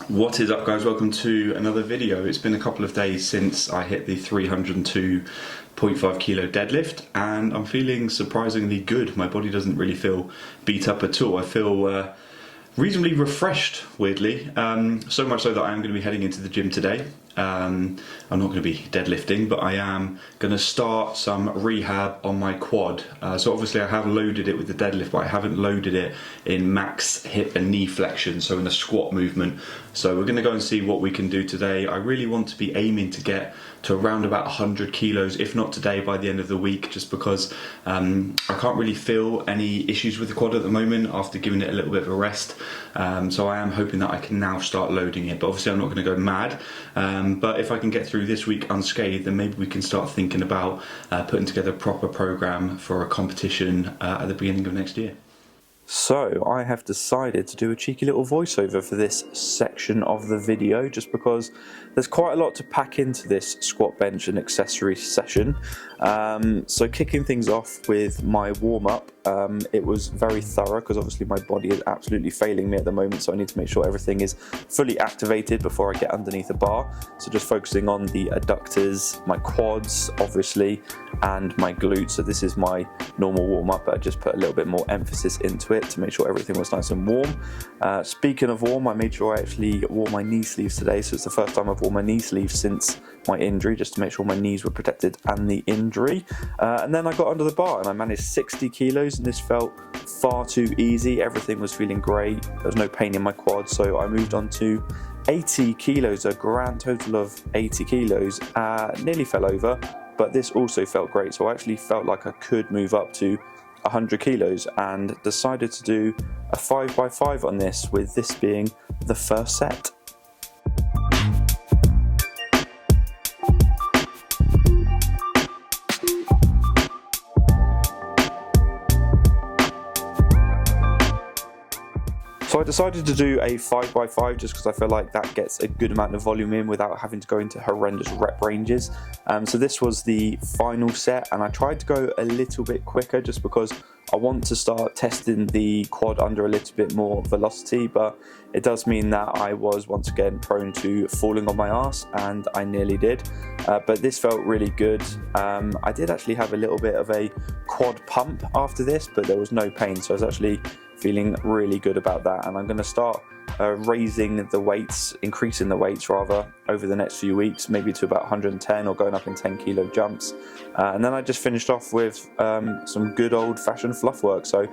What is up, guys? Welcome to another video. It's been a couple of days since I hit the 302.5 kilo deadlift and I'm feeling surprisingly good. My body doesn't really feel beat up at all. I feel reasonably refreshed, weirdly, so much so that I am going to be heading into the gym today. I'm not going to be deadlifting, but I am going to start some rehab on my quad. So obviously I have loaded it with the deadlift, but I haven't loaded it in max hip and knee flexion, so in the squat movement. So we're going to go and see what we can do today. I really want to be aiming to get to around about 100 kilos, if not today, by the end of the week, just because I can't really feel any issues with the quad at the moment after giving it a little bit of a rest. So I am hoping that I can now start loading it, but obviously I'm not going to go mad. But if I can get through this week unscathed, then maybe we can start thinking about putting together a proper program for a competition at the beginning of next year. So I have decided to do a cheeky little voiceover for this section of the video, just because there's quite a lot to pack into this squat, bench and accessory session. So kicking things off with my warm-up, it was very thorough because obviously my body is absolutely failing me at the moment, so I need to make sure everything is fully activated before I get underneath a bar. So just focusing on the adductors, my quads obviously, and my glutes. So this is my normal warm-up, but I just put a little bit more emphasis into it to make sure everything was nice and warm. Speaking of warm, I made sure I actually wore my knee sleeves today, so it's the first time I've worn my knee sleeves since my injury, just to make sure my knees were protected and the injury. And then I got under the bar and I managed 60 kilos, and this felt far too easy. Everything was feeling great. There was no pain in my quad, so I moved on to 80 kilos, a grand total of 80 kilos. Nearly fell over, but this also felt great. So I actually felt like I could move up to 100 kilos and decided to do a 5x5 on this, with this being the first set. So I decided to do a 5x5 just because I feel like that gets a good amount of volume in without having to go into horrendous rep ranges. So this was the final set, and I tried to go a little bit quicker just because I want to start testing the quad under a little bit more velocity, but it does mean that I was once again prone to falling on my ass, and I nearly did. But this felt really good. I did actually have a little bit of a quad pump after this, but there was no pain, so I was actually feeling really good about that. And I'm going to start raising the weights, increasing the weights rather, over the next few weeks, maybe to about 110 or going up in 10 kilo jumps. And then I just finished off with some good old fashioned fluff work. So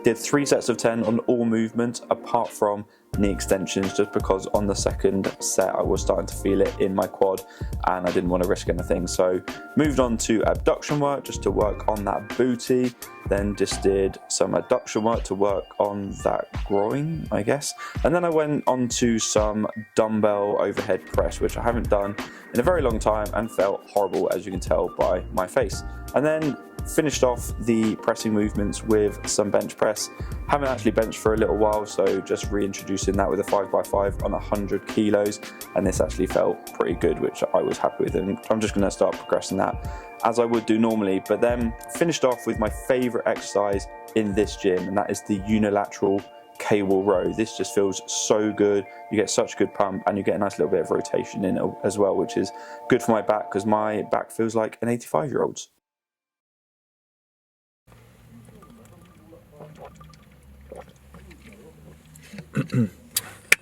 did 3 sets of 10 on all movements apart from knee extensions, just because on the second set I was starting to feel it in my quad and I didn't want to risk anything. So moved on to abduction work just to work on that booty, then just did some adduction work to work on that groin, I guess, and then I went on to some dumbbell overhead press, which I haven't done in a very long time and felt horrible, as you can tell by my face. And then finished off the pressing movements with some bench press. Haven't actually benched for a little while, so just reintroducing that with a 5x5 on 100 kilos, and this actually felt pretty good, which I was happy with, and I'm just going to start progressing that as I would do normally. But then finished off with my favourite exercise in this gym, and that is the unilateral cable row. This just feels so good. You get such good pump and you get a nice little bit of rotation in it as well, which is good for my back because my back feels like an 85-year-old's.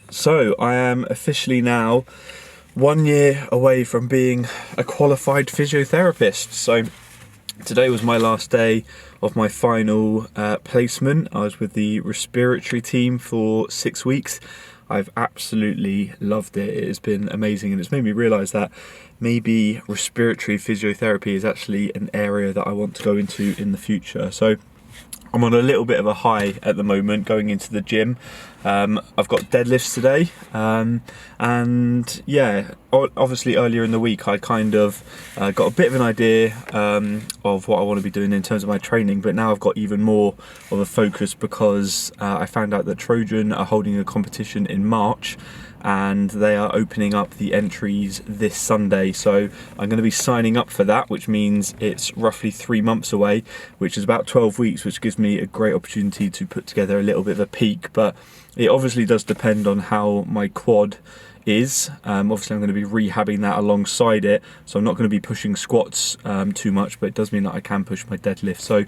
So I am officially now 1 year away from being a qualified physiotherapist. So today was my last day of my final placement. I was with the respiratory team for 6 weeks. I've absolutely loved it. It has been amazing, and it's made me realise that maybe respiratory physiotherapy is actually an area that I want to go into in the future. So I'm on a little bit of a high at the moment going into the gym. I've got deadlifts today, and yeah, obviously earlier in the week I kind of got a bit of an idea of what I want to be doing in terms of my training, but now I've got even more of a focus because I found out that Trojan are holding a competition in March, and they are opening up the entries this Sunday, so I'm going to be signing up for that, which means it's roughly 3 months away, which is about 12 weeks, which gives me a great opportunity to put together a little bit of a peak. But It obviously does depend on how my quad is. Obviously I'm going to be rehabbing that alongside it, so I'm not going to be pushing squats too much, but it does mean that I can push my deadlift. So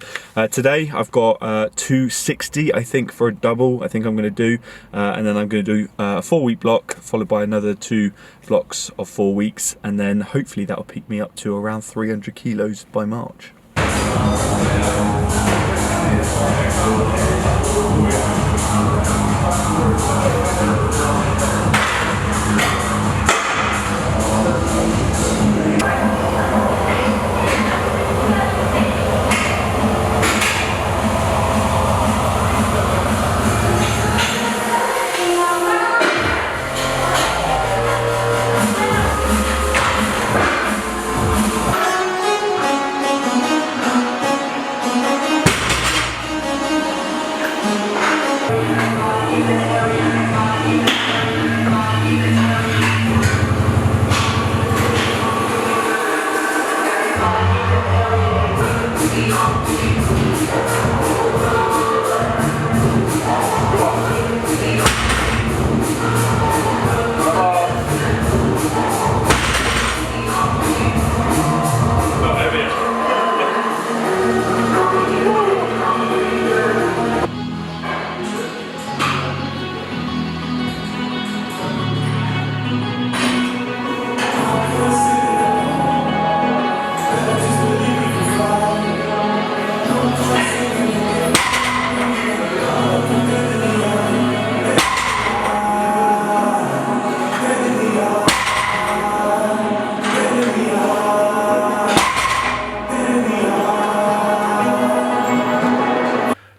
today I've got 260 I think for a double. I think I'm going to do, and then I'm going to do a 4-week block followed by another 2 blocks of 4 weeks, and then hopefully that will pick me up to around 300 kilos by March.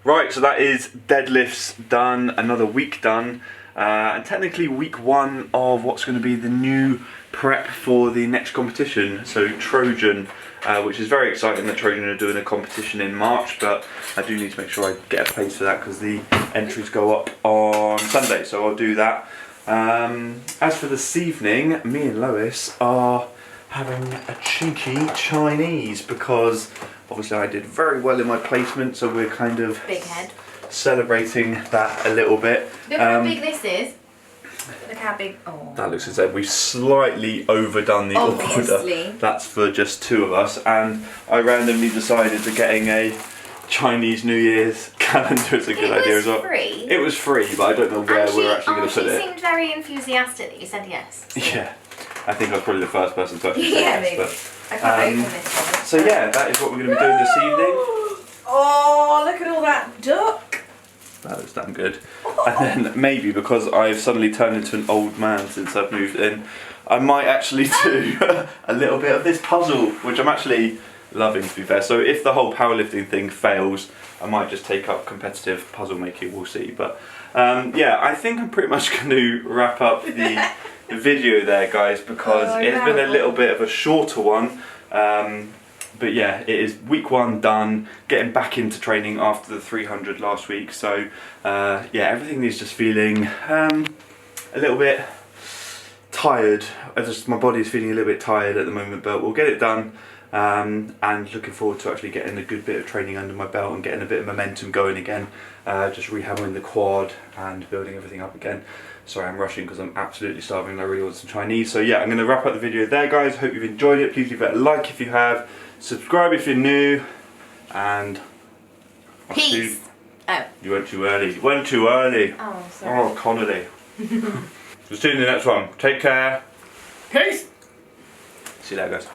Right, so that is deadlifts done, another week done, and technically week 1 of what's going to be the new prep for the next competition, so Trojan, which is very exciting that Trojan are doing a competition in March, but I do need to make sure I get a place for that because the entries go up on Sunday, so I'll do that. As for this evening, me and Lois are having a cheeky Chinese because obviously I did very well in my placement, so we're kind of big head celebrating that a little bit. Look how big this is. Look how big. Oh. That looks as if we've slightly overdone the Obviously. order. That's for just 2 of us, and I randomly decided that getting a Chinese New Year's calendar is a good idea as well. Free. It was free, but I don't know where we're actually going to put it. She seemed very enthusiastic that you said yes. So. Yeah, I think I was probably the first person to actually say Yeah, yes. maybe. But, I can't open this one. so yeah, that is what we're going to be doing this evening. Oh, look at all that duck. That looks damn good. And then maybe because I've suddenly turned into an old man since I've moved in, I might actually do a little bit of this puzzle, which I'm actually loving, to be fair. So if the whole powerlifting thing fails, I might just take up competitive puzzle making, we'll see. But yeah, I think I'm pretty much going to wrap up the video there, guys, because it's been a little bit of a shorter one. But yeah, it is week 1 done, getting back into training after the 300 last week. So yeah, everything is just feeling a little bit tired. My body is feeling a little bit tired at the moment, but we'll get it done. And looking forward to actually getting a good bit of training under my belt and getting a bit of momentum going again. Just rehammering the quad and building everything up again. Sorry, I'm rushing because I'm absolutely starving and I really want some Chinese. So yeah, I'm going to wrap up the video there, guys. Hope you've enjoyed it. Please leave it a like if you have. Subscribe if you're new. And Peace. Oh. You went too early. You went too early. Oh, sorry. Oh, Connolly. We'll see you in the next one. Take care. Peace. See you later, guys.